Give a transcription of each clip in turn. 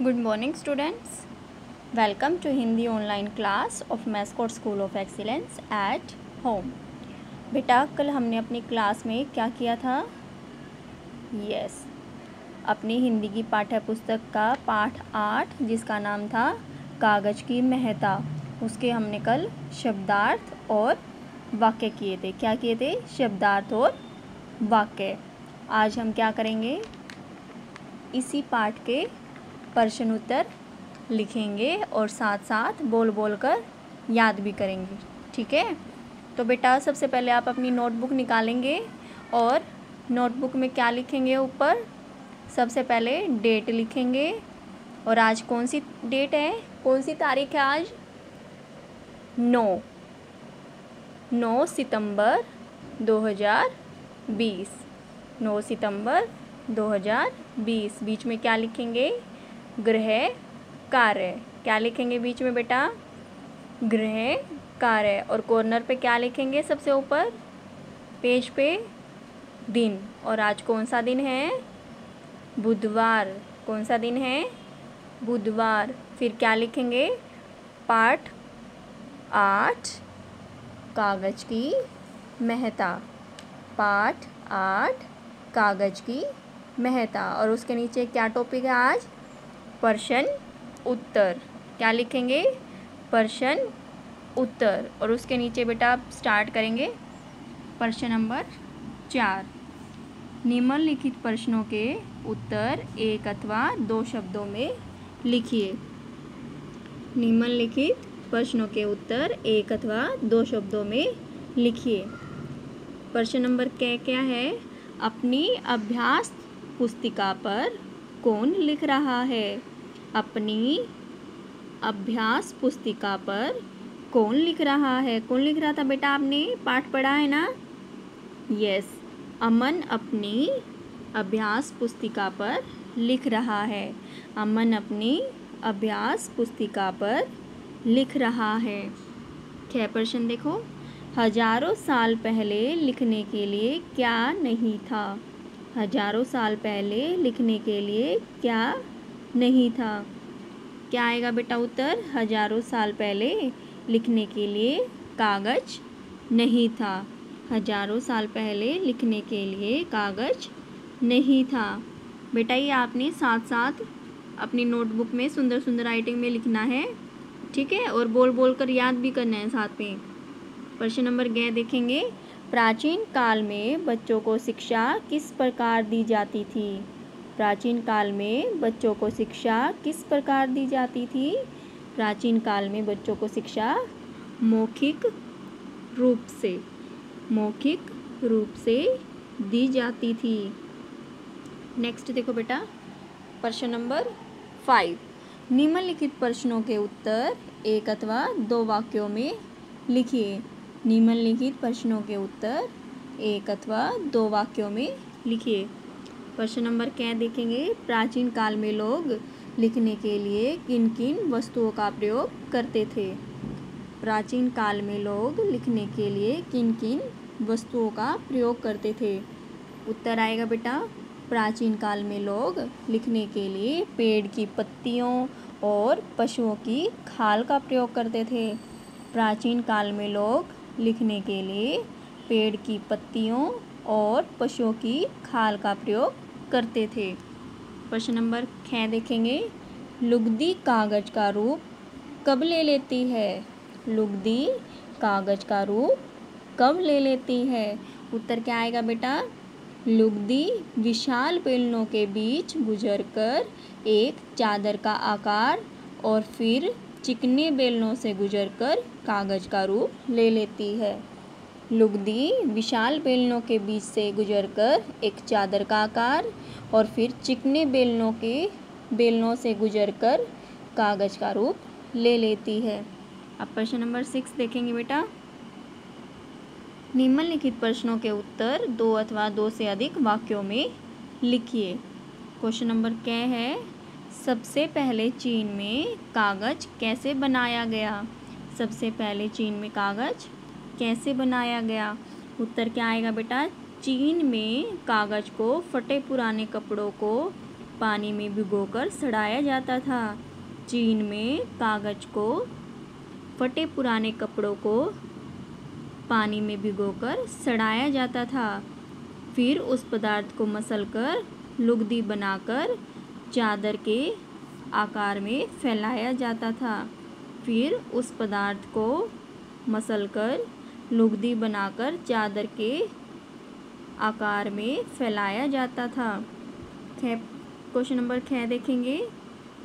Good morning students. Welcome to Hindi online class of Mascot School of Excellence at home. बेटा कल हमने अपनी class में क्या किया था? यस, अपनी हिंदी की पाठ्य पुस्तक का पाठ 8 जिसका नाम था कागज़ की महत्ता, उसके हमने कल शब्दार्थ और वाक्य किए थे। क्या किए थे? शब्दार्थ और वाक्य। आज हम क्या करेंगे? इसी पाठ के प्रश्न उत्तर लिखेंगे और साथ साथ बोल बोल कर याद भी करेंगे। ठीक है, तो बेटा सबसे पहले आप अपनी नोटबुक निकालेंगे और नोटबुक में क्या लिखेंगे? ऊपर सबसे पहले डेट लिखेंगे। और आज कौन सी डेट है, कौन सी तारीख है आज? 9 सितंबर 2020। 9 सितंबर 2020। बीच में क्या लिखेंगे? गृह कार्य। क्या लिखेंगे बीच में बेटा? गृह कार्य। और कॉर्नर पे क्या लिखेंगे? सबसे ऊपर पेज पे दिन। और आज कौन सा दिन है? बुधवार। कौन सा दिन है? बुधवार। फिर क्या लिखेंगे? पाठ 8 कागज़ की महत्ता। पाठ 8 कागज़ की महत्ता। और उसके नीचे क्या टॉपिक है आज? प्रश्न उत्तर। क्या लिखेंगे? प्रश्न उत्तर। और उसके नीचे बेटा आप स्टार्ट करेंगे प्रश्न नंबर 4। निम्नलिखित प्रश्नों के उत्तर एक अथवा दो शब्दों में लिखिए। निम्नलिखित प्रश्नों के उत्तर एक अथवा दो शब्दों में लिखिए। प्रश्न नंबर क्या है? अपनी अभ्यास पुस्तिका पर कौन लिख रहा है? अपनी अभ्यास पुस्तिका पर कौन लिख रहा है? कौन लिख रहा था बेटा? आपने पाठ पढ़ा है ना? यस, अमन अपनी अभ्यास पुस्तिका पर लिख रहा है। अमन अपनी अभ्यास पुस्तिका पर लिख रहा है। क्या प्रश्न देखो, हजारों साल पहले लिखने के लिए क्या नहीं था? हजारों साल पहले लिखने के लिए क्या नहीं था? क्या आएगा बेटा उत्तर? हजारों साल पहले लिखने के लिए कागज़ नहीं था। हजारों साल पहले लिखने के लिए कागज़ नहीं था। बेटा ये आपने साथ साथ अपनी नोटबुक में सुंदर सुंदर राइटिंग में लिखना है। ठीक है, और बोल बोल कर याद भी करना है साथ में। प्रश्न नंबर देखेंगे। प्राचीन काल में बच्चों को शिक्षा किस प्रकार दी जाती थी? प्राचीन काल में बच्चों को शिक्षा किस प्रकार दी जाती थी? प्राचीन काल में बच्चों को शिक्षा मौखिक रूप से दी जाती थी। नेक्स्ट देखो बेटा, प्रश्न नंबर 5। निम्नलिखित प्रश्नों के उत्तर एक अथवा दो वाक्यों में लिखिए। निम्नलिखित प्रश्नों के उत्तर एक अथवा दो वाक्यों में लिखिए। प्रश्न नंबर क्या देखेंगे? प्राचीन काल में लोग लिखने के लिए किन किन वस्तुओं का प्रयोग करते थे? प्राचीन काल में लोग लिखने के लिए किन किन वस्तुओं का प्रयोग करते थे? उत्तर आएगा बेटा, प्राचीन काल में लोग लिखने के लिए पेड़ की पत्तियों और पशुओं की खाल का प्रयोग करते थे। प्राचीन काल में लोग लिखने के लिए पेड़ की पत्तियों और पशुओं की खाल का प्रयोग करते थे। प्रश्न नंबर 6 देखेंगे। लुगदी कागज़ का रूप कब ले लेती है? लुगदी कागज़ का रूप कब ले लेती है? उत्तर क्या आएगा बेटा? लुगदी विशाल बेलनों के बीच गुजरकर एक चादर का आकार और फिर चिकने बेलनों से गुजरकर कागज़ का रूप ले लेती है। लुगदी विशाल बेलनों के बीच से गुजरकर एक चादर का आकार और फिर चिकने बेलनों से गुजरकर कागज़ का रूप ले लेती है। अब प्रश्न नंबर 6 देखेंगे बेटा। निम्नलिखित प्रश्नों के उत्तर दो अथवा दो से अधिक वाक्यों में लिखिए। क्वेश्चन नंबर क्या है? सबसे पहले चीन में कागज़ कैसे बनाया गया? सबसे पहले चीन में कागज़ कैसे बनाया गया? उत्तर क्या आएगा बेटा? चीन में कागज़ को फटे पुराने कपड़ों को पानी में भिगोकर सड़ाया जाता था। चीन में कागज को फटे पुराने कपड़ों को पानी में भिगोकर सड़ाया जाता था। फिर उस पदार्थ को मसलकर लुगदी बनाकर चादर के आकार में फैलाया जाता था। फिर उस पदार्थ को मसलकर लुगदी बनाकर चादर के आकार में फैलाया जाता था। क्वेश्चन नंबर 6 देखेंगे।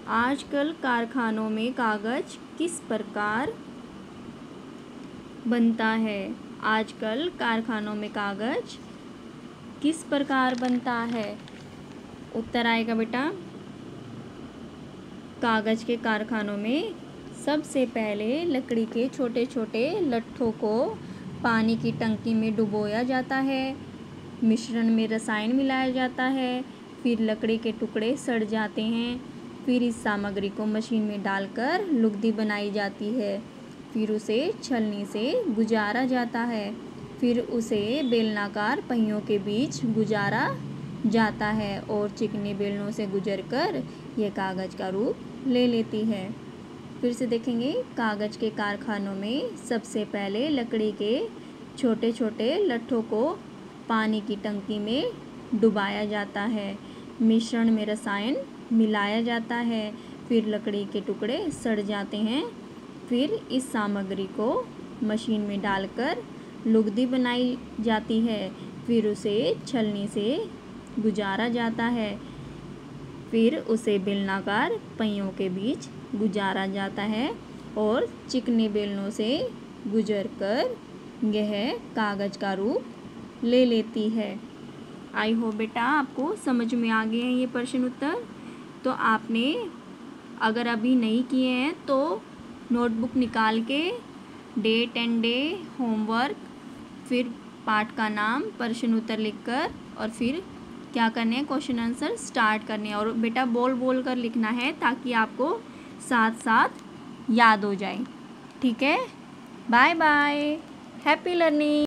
आजकल कारखानों में कागज किस प्रकार बनता है? आजकल कारखानों में कागज किस प्रकार बनता है? उत्तर आएगा बेटा, कागज के कारखानों में सबसे पहले लकड़ी के छोटे छोटे लट्ठों को पानी की टंकी में डुबोया जाता है। मिश्रण में रसायन मिलाया जाता है। फिर लकड़ी के टुकड़े सड़ जाते हैं। फिर इस सामग्री को मशीन में डालकर लुगदी बनाई जाती है। फिर उसे छलनी से गुजारा जाता है। फिर उसे बेलनाकार पहियों के बीच गुजारा जाता है और चिकने बेलनों से गुजरकर यह कागज़ का रूप ले लेती है। फिर से देखेंगे, कागज़ के कारखानों में सबसे पहले लकड़ी के छोटे छोटे लट्ठों को पानी की टंकी में डुबाया जाता है। मिश्रण में रसायन मिलाया जाता है। फिर लकड़ी के टुकड़े सड़ जाते हैं। फिर इस सामग्री को मशीन में डालकर लुगदी बनाई जाती है। फिर उसे छलनी से गुजारा जाता है। फिर उसे बेलनाकार पहियों के बीच गुजारा जाता है और चिकने बेलनों से गुजरकर यह कागज़ का रूप ले लेती है। आई होप बेटा आपको समझ में आ गए हैं ये प्रश्न उत्तर। तो आपने अगर अभी नहीं किए हैं तो नोटबुक निकाल के डेट एंड डे, होमवर्क, फिर पाठ का नाम, प्रश्न उत्तर लिखकर और फिर क्या करने हैं, क्वेश्चन आंसर स्टार्ट करने हैं। और बेटा बोल बोल कर लिखना है ताकि आपको साथ साथ याद हो जाए। ठीक है, बाय बाय, हैप्पी लर्निंग।